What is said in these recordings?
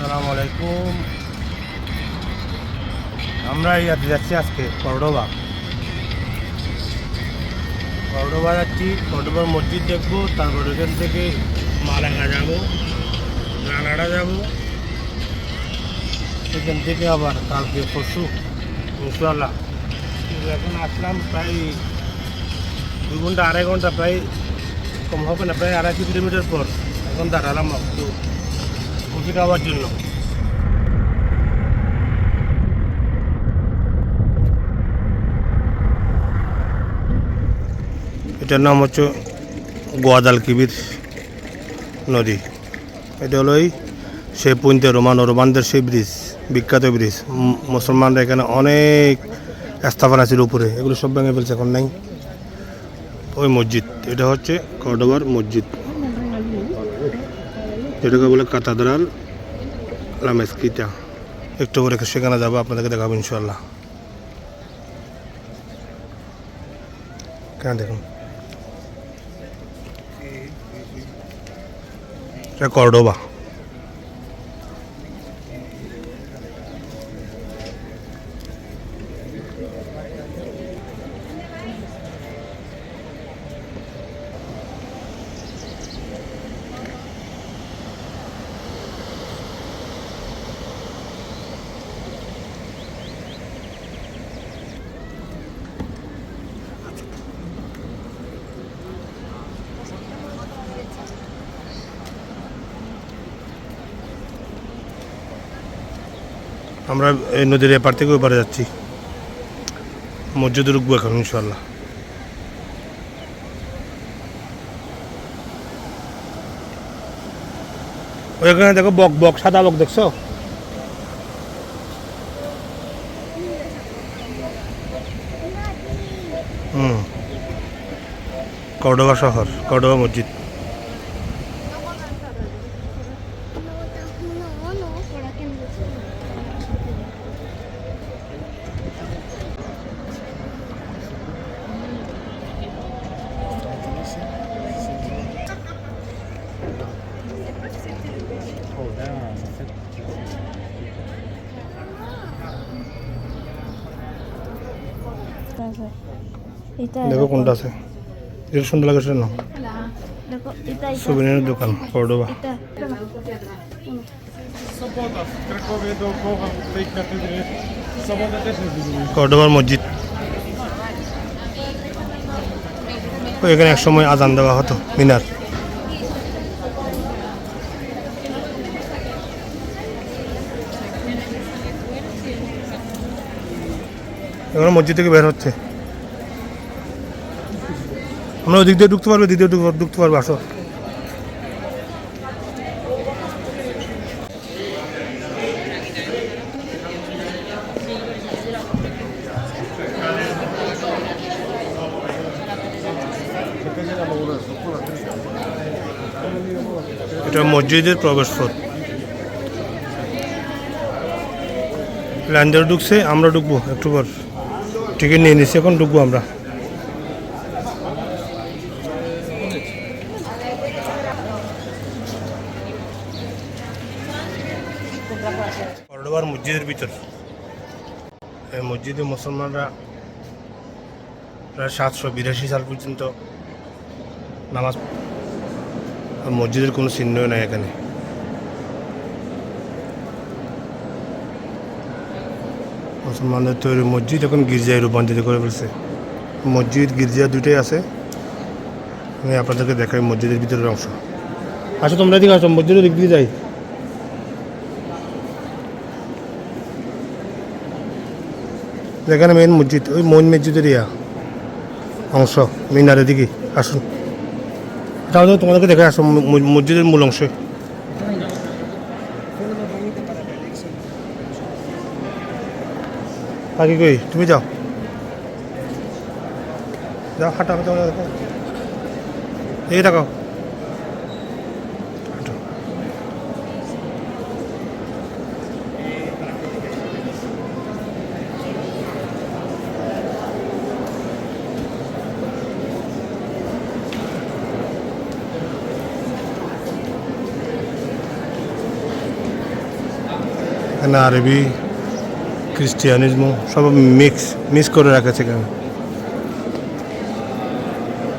আসসালামু আলাইকুম। আমরা ইয়াতে যাচ্ছি আজকে কর্ডোবা যাচ্ছি। কর্ডোবার মসজিদ দেখবো, তারপর এখান থেকে মালাগা যাব, গ্রানাডা যাব, সেখান থেকে আবার কালকে পরশু ইনশাআল্লাহ। এখন আসলাম প্রায় 2 ঘন্টা 2.5 ঘন্টা, প্রায় কম হবে না, প্রায় 250 কিলোমিটার পর এখন দাঁড়ালাম একটু কফি খাওয়ার জন্য। এটার নাম হচ্ছে গোয়াদালকিবির নদী। এটা হলো সেই পুঁতে রোমানদের সেই ব্রিজ, বিখ্যাত ব্রিজ। মুসলমানরা এখানে অনেক স্থাপনা ছিল উপরে, এগুলো সব ভেঙে ফেলছে, এখন নাই। ওই মসজিদ, এটা হচ্ছে কর্ডোবার মসজিদ, এটাকে বলে কাতাদ্রাল লা মেসকিটা। একটু করে সেখানে যাবো, আপনাদেরকে দেখাবো ইনশাল্লাহ। কেন দেখুন, এটা কর্ডোবা। আমরা এই নদীর এপার থেকে ওপারে যাচ্ছি, মসজিদে ঢুকবো এখন ইনশাল্লাহ। ওইখানে দেখো বক সাদা বক দেখছো? কর্ডোবা শহর, কর্ডোবা মসজিদ। দেখো কোনটা আছে, এটা সুন্দর লাগে সেটা নাও। সুবিনের দোকান কর্ডোবা। কর্ডোবার মসজিদ, এখানে এক সময় আজান দেওয়া হতো, মিনার। এখন মসজিদ থেকে বের হচ্ছে, আমরা ওই দিক দিয়ে ঢুকতে পারবো, দ্বিতীয় ঢুকতে পারবো, আসো। এটা মসজিদের প্রবেশ পথ, লাইন ধরে ঢুকছে, আমরা ঢুকবো একটু পর, টিকিট নিয়ে নিচ্ছি, এখন ঢুকবো আমরা। কর্ডোবার মসজিদের ভিতর, এই মসজিদে মুসলমানরা প্রায় 782 সাল পর্যন্ত নামাজ, মসজিদের কোনো চিহ্নই নাই এখানে। মুসলমানদের তৈরি মসজিদ এখন গির্জায় রূপান্তরিত করে ফেলছে। মসজিদ গির্জা দুটোই আছে, আমি আপনাদেরকে দেখাই মসজিদের ভিতরের অংশ। আসো তোমরা এদিকে আসো, মসজিদের দিক দিয়ে যাই। যেখানে মেন মসজিদ, ওই মেন মসজিদের অংশ, মিনারের দিকে আসুন, তাহলে তোমাদেরকে দেখে আসো মসজিদের মূল অংশে। বাকি কই, তুমি যাও যাও, হাঁটা হাঁটা দেখো, এই দেখো। এখানে আরবি খ্রিস্টিয়ানিজম সব মিক্স করে রাখেছে এখানে।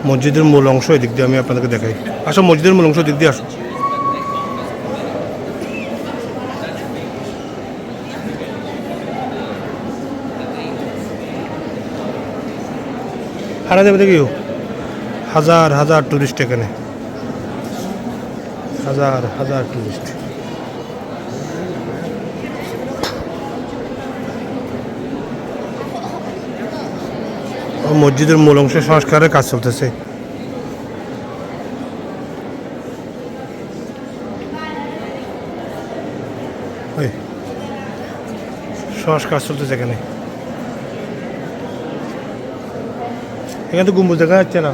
মসজিদের মূল অংশ এদিক দিয়ে আমি আপনাদেরকে দেখাই। আসো মসজিদের মূল অংশ দিক দিয়ে আসো। হারা যাবে দেখিও, হাজার হাজার টুরিস্ট এখানে, হাজার হাজার টুরিস্ট। মসজিদের মূল অংশ সংস্কারের কাজ চলতেছে। সংস্কার চলতেছে এখানে। এখানে তো গম্বুজ দেখা যাচ্ছে না,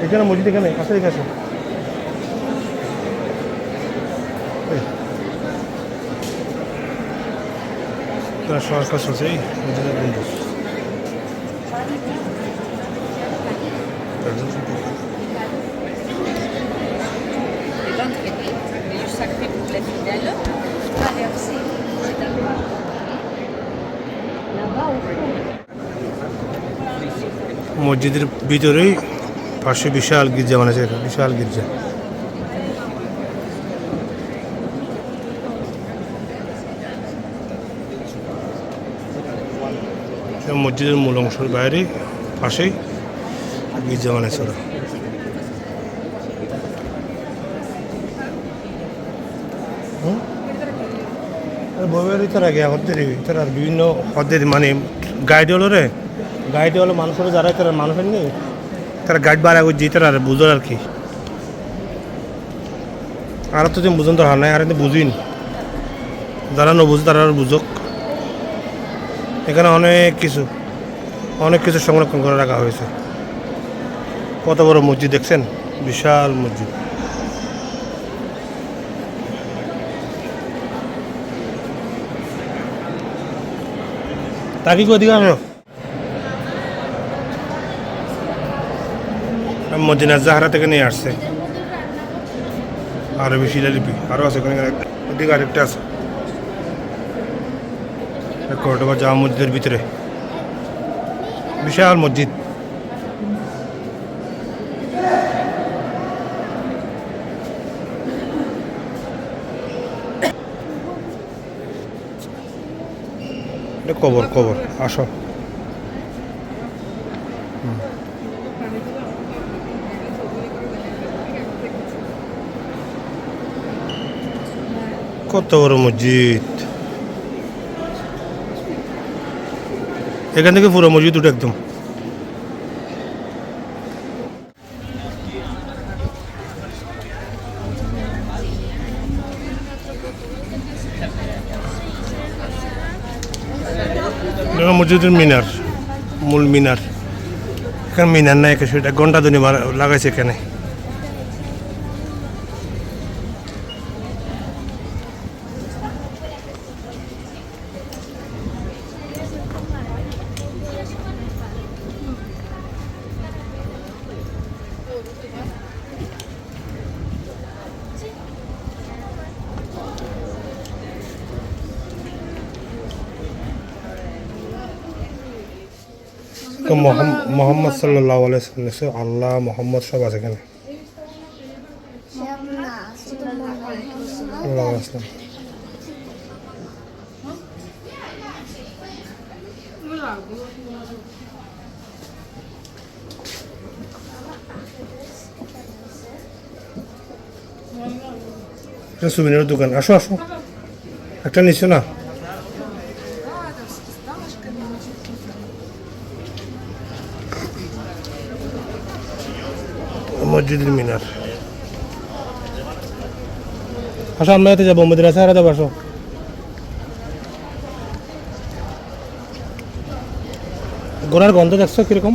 এখানে মসজিদ এখানে কাছে গেছে। সংস্কার চলছে এই মসজিদের গম্বুজ। মসজিদের ভিতরেই পাশে বিশাল গির্জা বানাচ্ছে, বিশাল গির্জা। মসজিদের মূল অংশের বাইরে পাশেই গির্জা বানাচ্ছে ওরা। বইয়ের তার আগে তার আর বিভিন্ন পদের মানে গাইড হলো রে, গাইড হলো মানুষের যারা তারা মানুষের নেই, তারা গাইড বাড়া করছে তারা আর বুঝো আর কি। আর তো যে বুঝন দরকার নাই, আর বুঝিন যারা নবুঝ তারা আর বুঝুক। এখানে অনেক কিছু সংরক্ষণ করে রাখা হয়েছে। কত বড় মসজিদ দেখছেন, বিশাল মসজিদ। তাকে কোদিকে আসো, মদিনা জাহরা থেকে নিয়ে আসছে আরবি শিলালিপি। আরও আছে ওদিকে আরেকটা আছে কর্ডোবা জামা মসজিদের ভিতরে, বিশাল মসজিদ। কবর আসো। কত বড় মসজিদ, এখান থেকে পুরো মসজিদ উঠে একদম। মসজিদের মিনার, মূল মিনার। এখানে মিনার নাই, সেটা ঘন্টা ধরে লাগাইছে এখানে। তো মোহাম্মদ সাল্লাল্লাহু আলাইহি ওয়াসাল্লাম, আল্লাহ মোহাম্মদ সব আছে এখানে। সুবিনের দোকান, আসো আসো, একটা নিচ্ছ না। মসজিদের মিনার। আসো আমরা এতে যাবো, মদিনা সাহারা যাবো। আসো, ঘোড়ার গন্ধ দেখছো কিরকম।